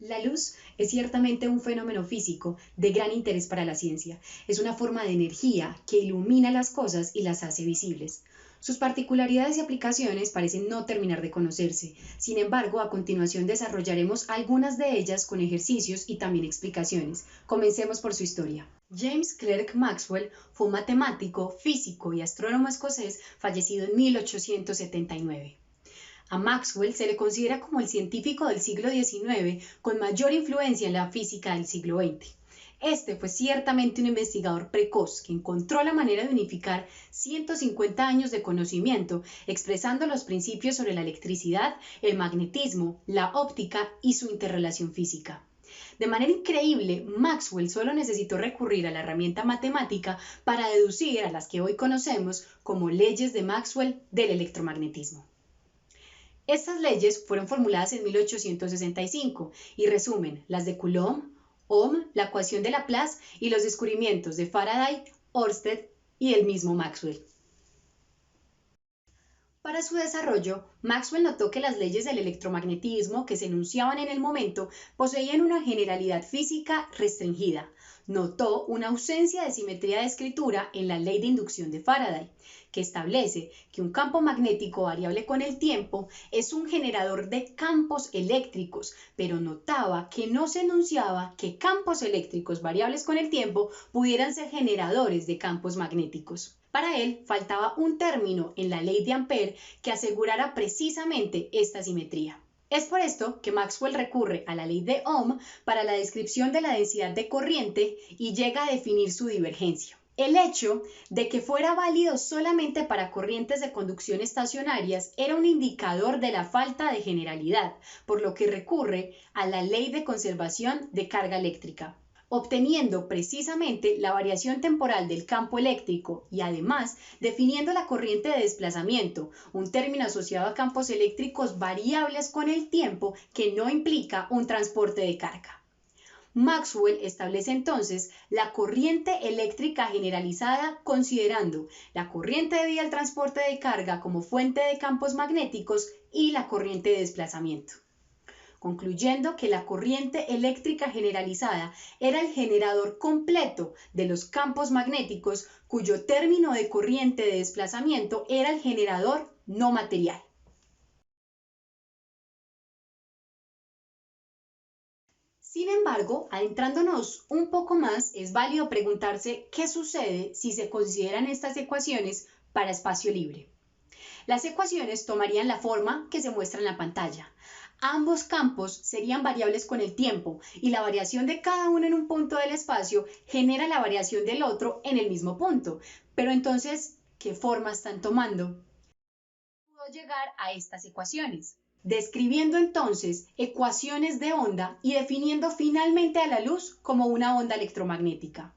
La luz es ciertamente un fenómeno físico de gran interés para la ciencia. Es una forma de energía que ilumina las cosas y las hace visibles. Sus particularidades y aplicaciones parecen no terminar de conocerse. Sin embargo, a continuación desarrollaremos algunas de ellas con ejercicios y también explicaciones. Comencemos por su historia. James Clerk Maxwell fue un matemático, físico y astrónomo escocés fallecido en 1879. A Maxwell se le considera como el científico del siglo XIX con mayor influencia en la física del siglo XX. Este fue ciertamente un investigador precoz que encontró la manera de unificar 150 años de conocimiento, expresando los principios sobre la electricidad, el magnetismo, la óptica y su interrelación física. De manera increíble, Maxwell solo necesitó recurrir a la herramienta matemática para deducir a las que hoy conocemos como leyes de Maxwell del electromagnetismo. Estas leyes fueron formuladas en 1865 y resumen las de Coulomb, Ohm, la ecuación de Laplace y los descubrimientos de Faraday, Ørsted y el mismo Maxwell. Para su desarrollo, Maxwell notó que las leyes del electromagnetismo que se enunciaban en el momento poseían una generalidad física restringida. Notó una ausencia de simetría de escritura en la ley de inducción de Faraday, que establece que un campo magnético variable con el tiempo es un generador de campos eléctricos, pero notaba que no se enunciaba que campos eléctricos variables con el tiempo pudieran ser generadores de campos magnéticos. Para él faltaba un término en la ley de Ampère que asegurara precisamente esta simetría. Es por esto que Maxwell recurre a la ley de Ohm para la descripción de la densidad de corriente y llega a definir su divergencia. El hecho de que fuera válido solamente para corrientes de conducción estacionarias era un indicador de la falta de generalidad, por lo que recurre a la ley de conservación de carga eléctrica, obteniendo precisamente la variación temporal del campo eléctrico y además definiendo la corriente de desplazamiento, un término asociado a campos eléctricos variables con el tiempo que no implica un transporte de carga. Maxwell establece entonces la corriente eléctrica generalizada considerando la corriente debida al transporte de carga como fuente de campos magnéticos y la corriente de desplazamiento, concluyendo que la corriente eléctrica generalizada era el generador completo de los campos magnéticos cuyo término de corriente de desplazamiento era el generador no material. Sin embargo, adentrándonos un poco más, es válido preguntarse qué sucede si se consideran estas ecuaciones para espacio libre. Las ecuaciones tomarían la forma que se muestra en la pantalla. Ambos campos serían variables con el tiempo y la variación de cada uno en un punto del espacio genera la variación del otro en el mismo punto. Pero entonces, ¿qué forma están tomando? Pudo llegar a estas ecuaciones, describiendo entonces ecuaciones de onda y definiendo finalmente a la luz como una onda electromagnética.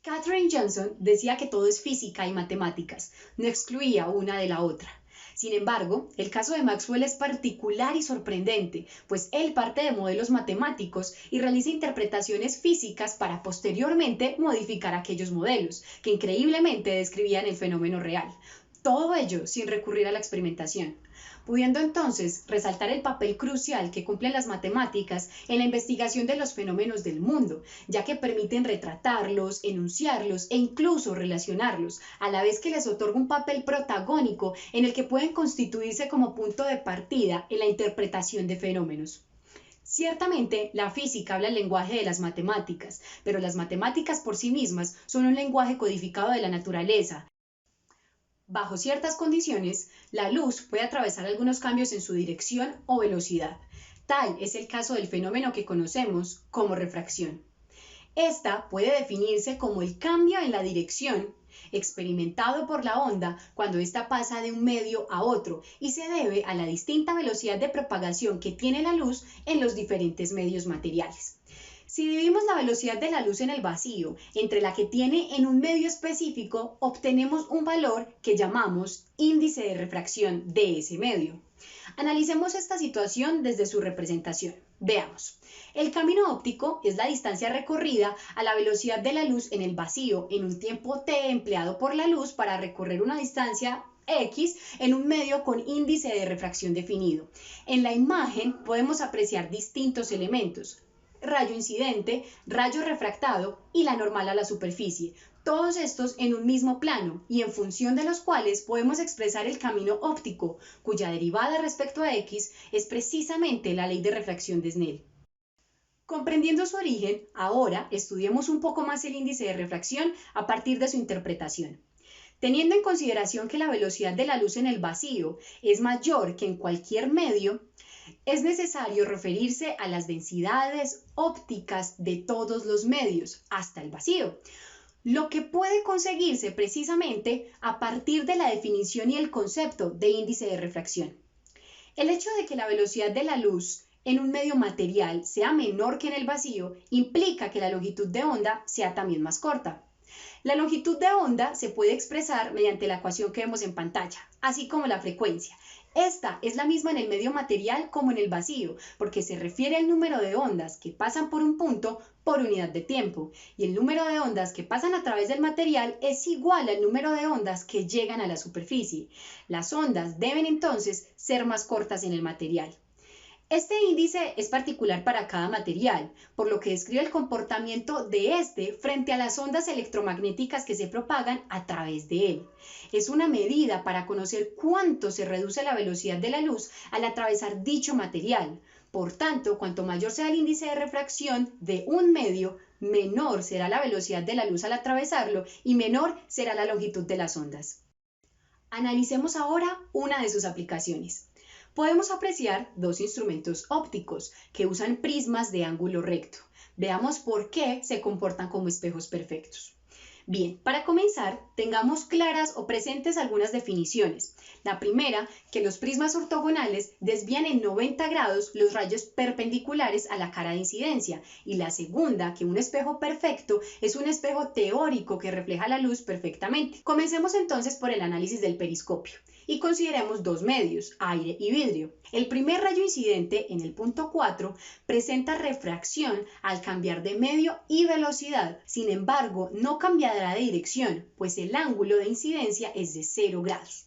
Katherine Johnson decía que todo es física y matemáticas, no excluía una de la otra. Sin embargo, el caso de Maxwell es particular y sorprendente, pues él parte de modelos matemáticos y realiza interpretaciones físicas para posteriormente modificar aquellos modelos, que increíblemente describían el fenómeno real. Todo ello sin recurrir a la experimentación, pudiendo entonces resaltar el papel crucial que cumplen las matemáticas en la investigación de los fenómenos del mundo, ya que permiten retratarlos, enunciarlos e incluso relacionarlos, a la vez que les otorga un papel protagónico en el que pueden constituirse como punto de partida en la interpretación de fenómenos. Ciertamente, la física habla el lenguaje de las matemáticas, pero las matemáticas por sí mismas son un lenguaje codificado de la naturaleza. Bajo ciertas condiciones, la luz puede atravesar algunos cambios en su dirección o velocidad. Tal es el caso del fenómeno que conocemos como refracción. Esta puede definirse como el cambio en la dirección experimentado por la onda cuando ésta pasa de un medio a otro y se debe a la distinta velocidad de propagación que tiene la luz en los diferentes medios materiales. Si dividimos la velocidad de la luz en el vacío entre la que tiene en un medio específico, obtenemos un valor que llamamos índice de refracción de ese medio. Analicemos esta situación desde su representación. Veamos. El camino óptico es la distancia recorrida a la velocidad de la luz en el vacío en un tiempo t empleado por la luz para recorrer una distancia X en un medio con índice de refracción definido. En la imagen podemos apreciar distintos elementos: rayo incidente, rayo refractado y la normal a la superficie, todos estos en un mismo plano y en función de los cuales podemos expresar el camino óptico, cuya derivada respecto a X es precisamente la ley de refracción de Snell. Comprendiendo su origen, ahora estudiemos un poco más el índice de refracción a partir de su interpretación. Teniendo en consideración que la velocidad de la luz en el vacío es mayor que en cualquier medio, es necesario referirse a las densidades ópticas de todos los medios, hasta el vacío, lo que puede conseguirse precisamente a partir de la definición y el concepto de índice de refracción. El hecho de que la velocidad de la luz en un medio material sea menor que en el vacío implica que la longitud de onda sea también más corta. La longitud de onda se puede expresar mediante la ecuación que vemos en pantalla, así como la frecuencia. Esta es la misma en el medio material como en el vacío, porque se refiere al número de ondas que pasan por un punto por unidad de tiempo, y el número de ondas que pasan a través del material es igual al número de ondas que llegan a la superficie. Las ondas deben entonces ser más cortas en el material. Este índice es particular para cada material, por lo que describe el comportamiento de este frente a las ondas electromagnéticas que se propagan a través de él. Es una medida para conocer cuánto se reduce la velocidad de la luz al atravesar dicho material. Por tanto, cuanto mayor sea el índice de refracción de un medio, menor será la velocidad de la luz al atravesarlo y menor será la longitud de las ondas. Analicemos ahora una de sus aplicaciones. Podemos apreciar dos instrumentos ópticos que usan prismas de ángulo recto. Veamos por qué se comportan como espejos perfectos. Bien, para comenzar, tengamos claras o presentes algunas definiciones. La primera, que los prismas ortogonales desvían en 90 grados los rayos perpendiculares a la cara de incidencia. Y la segunda, que un espejo perfecto es un espejo teórico que refleja la luz perfectamente. Comencemos entonces por el análisis del periscopio y consideremos dos medios, aire y vidrio. El primer rayo incidente, en el punto 4, presenta refracción al cambiar de medio y velocidad. Sin embargo, no cambiará de dirección, pues el ángulo de incidencia es de 0 grados.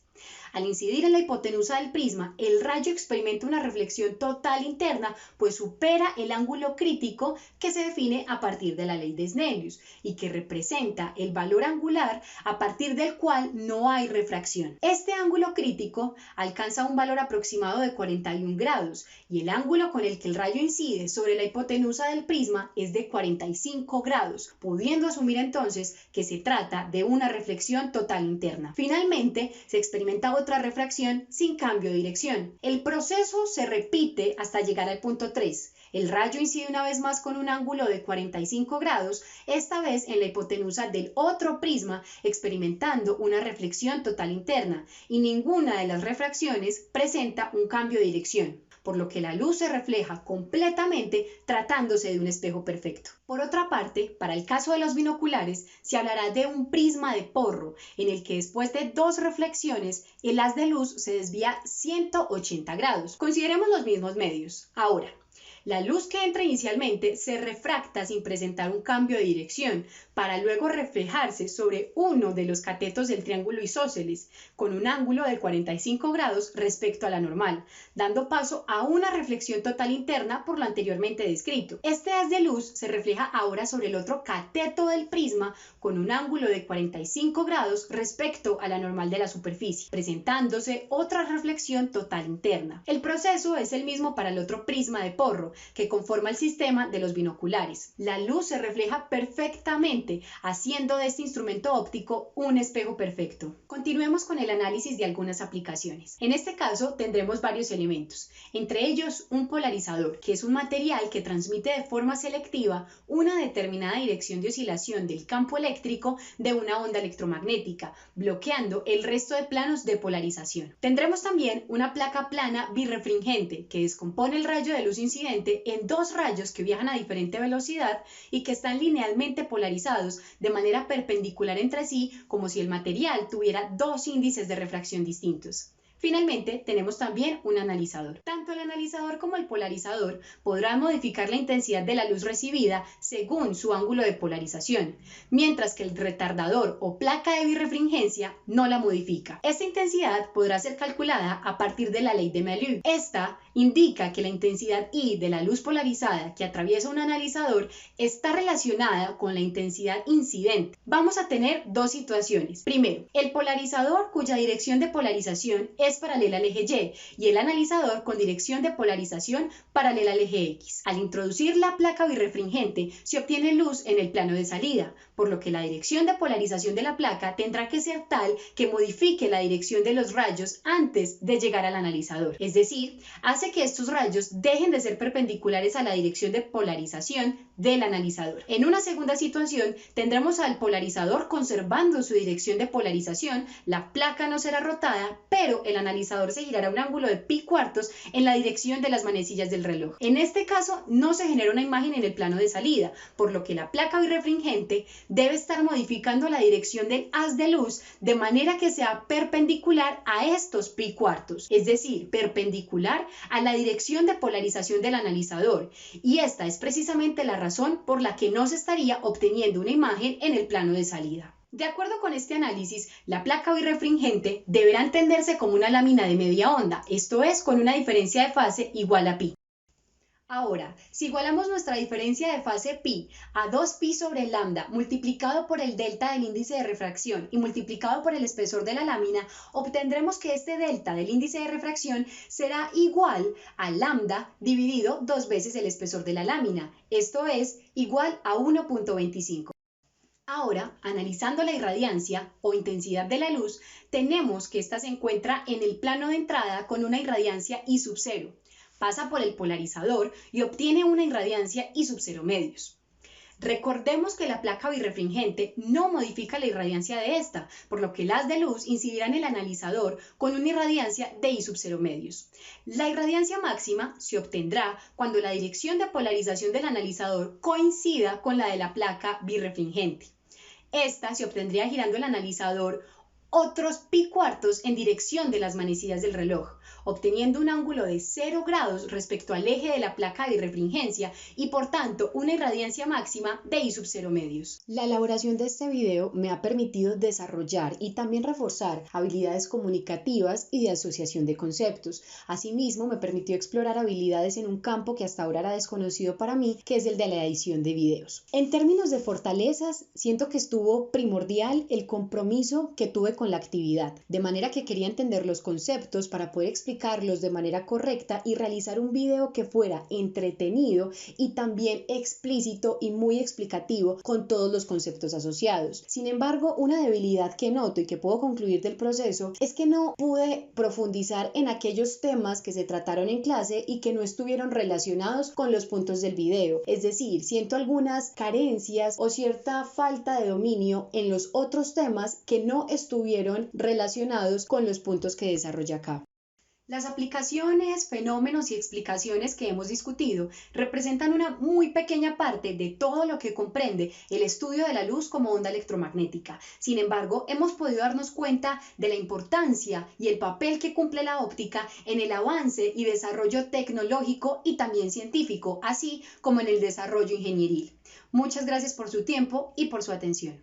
Al incidir en la hipotenusa del prisma, el rayo experimenta una reflexión total interna, pues supera el ángulo crítico que se define a partir de la ley de Snellius y que representa el valor angular a partir del cual no hay refracción. Este ángulo crítico alcanza un valor aproximado de 41 grados y el ángulo con el que el rayo incide sobre la hipotenusa del prisma es de 45 grados, pudiendo asumir entonces que se trata de una reflexión total interna. Finalmente, se experimenta otra refracción sin cambio de dirección. El proceso se repite hasta llegar al punto 3. El rayo incide una vez más con un ángulo de 45 grados, esta vez en la hipotenusa del otro prisma, experimentando una reflexión total interna, y ninguna de las refracciones presenta un cambio de dirección, por lo que la luz se refleja completamente tratándose de un espejo perfecto. Por otra parte, para el caso de los binoculares, se hablará de un prisma de porro, en el que después de dos reflexiones, el haz de luz se desvía 180 grados. Consideremos los mismos medios. Ahora, la luz que entra inicialmente se refracta sin presentar un cambio de dirección, para luego reflejarse sobre uno de los catetos del triángulo isósceles, con un ángulo de 45 grados respecto a la normal, dando paso a una reflexión total interna por lo anteriormente descrito. Este haz de luz se refleja ahora sobre el otro cateto del prisma con un ángulo de 45 grados respecto a la normal de la superficie, presentándose otra reflexión total interna. El proceso es el mismo para el otro prisma de porro, que conforma el sistema de los binoculares. La luz se refleja perfectamente, haciendo de este instrumento óptico un espejo perfecto. Continuemos con el análisis de algunas aplicaciones. En este caso tendremos varios elementos, entre ellos un polarizador, que es un material que transmite de forma selectiva una determinada dirección de oscilación del campo eléctrico de una onda electromagnética, bloqueando el resto de planos de polarización. Tendremos también una placa plana birrefringente, que descompone el rayo de luz incidente en dos rayos que viajan a diferente velocidad y que están linealmente polarizados de manera perpendicular entre sí, como si el material tuviera dos índices de refracción distintos. Finalmente, tenemos también un analizador. Tanto el analizador como el polarizador podrán modificar la intensidad de la luz recibida según su ángulo de polarización, mientras que el retardador o placa de birrefringencia no la modifica. Esta intensidad podrá ser calculada a partir de la ley de Melieu. Esta indica que la intensidad I de la luz polarizada que atraviesa un analizador está relacionada con la intensidad incidente. Vamos a tener dos situaciones. Primero, el polarizador cuya dirección de polarización es paralela al eje Y el analizador con dirección de polarización paralela al eje X. Al introducir la placa birrefringente se obtiene luz en el plano de salida, por lo que la dirección de polarización de la placa tendrá que ser tal que modifique la dirección de los rayos antes de llegar al analizador. Es decir, hace que estos rayos dejen de ser perpendiculares a la dirección de polarización del analizador. En una segunda situación tendremos al polarizador conservando su dirección de polarización, la placa no será rotada, pero el analizador se girará a un ángulo de pi4 en la dirección de las manecillas del reloj. En este caso no se genera una imagen en el plano de salida, por lo que la placa birrefringente debe estar modificando la dirección del haz de luz de manera que sea perpendicular a estos pi4, es decir, perpendicular a la dirección de polarización del analizador, y esta es precisamente la razón por la que no se estaría obteniendo una imagen en el plano de salida. De acuerdo con este análisis, la placa birrefringente deberá entenderse como una lámina de media onda, esto es, con una diferencia de fase igual a pi. Ahora, si igualamos nuestra diferencia de fase pi a 2pi sobre lambda multiplicado por el delta del índice de refracción y multiplicado por el espesor de la lámina, obtendremos que este delta del índice de refracción será igual a lambda dividido 2 veces el espesor de la lámina, esto es igual a 1.25. Ahora, analizando la irradiancia o intensidad de la luz, tenemos que esta se encuentra en el plano de entrada con una irradiancia I sub 0. Pasa por el polarizador y obtiene una irradiancia I sub 0 medios. Recordemos que la placa birrefringente no modifica la irradiancia de esta, por lo que el haz de luz incidirá en el analizador con una irradiancia de I sub 0 medios. La irradiancia máxima se obtendrá cuando la dirección de polarización del analizador coincida con la de la placa birrefringente. Esta se obtendría girando el analizador otros pi4 en dirección de las manecillas del reloj, obteniendo un ángulo de 0 grados respecto al eje de la placa de birrefringencia y por tanto una irradiancia máxima de I sub 0 medios. La elaboración de este video me ha permitido desarrollar y también reforzar habilidades comunicativas y de asociación de conceptos. Asimismo, me permitió explorar habilidades en un campo que hasta ahora era desconocido para mí, que es el de la edición de videos. En términos de fortalezas, siento que estuvo primordial el compromiso que tuve con la actividad, de manera que quería entender los conceptos para poder explicarlos de manera correcta y realizar un video que fuera entretenido y también explícito y muy explicativo con todos los conceptos asociados. Sin embargo, una debilidad que noto y que puedo concluir del proceso es que no pude profundizar en aquellos temas que se trataron en clase y que no estuvieron relacionados con los puntos del video. Es decir, siento algunas carencias o cierta falta de dominio en los otros temas que no estuvieron relacionados con los puntos que desarrolla acá. Las aplicaciones, fenómenos y explicaciones que hemos discutido representan una muy pequeña parte de todo lo que comprende el estudio de la luz como onda electromagnética. Sin embargo, hemos podido darnos cuenta de la importancia y el papel que cumple la óptica en el avance y desarrollo tecnológico y también científico, así como en el desarrollo ingenieril. Muchas gracias por su tiempo y por su atención.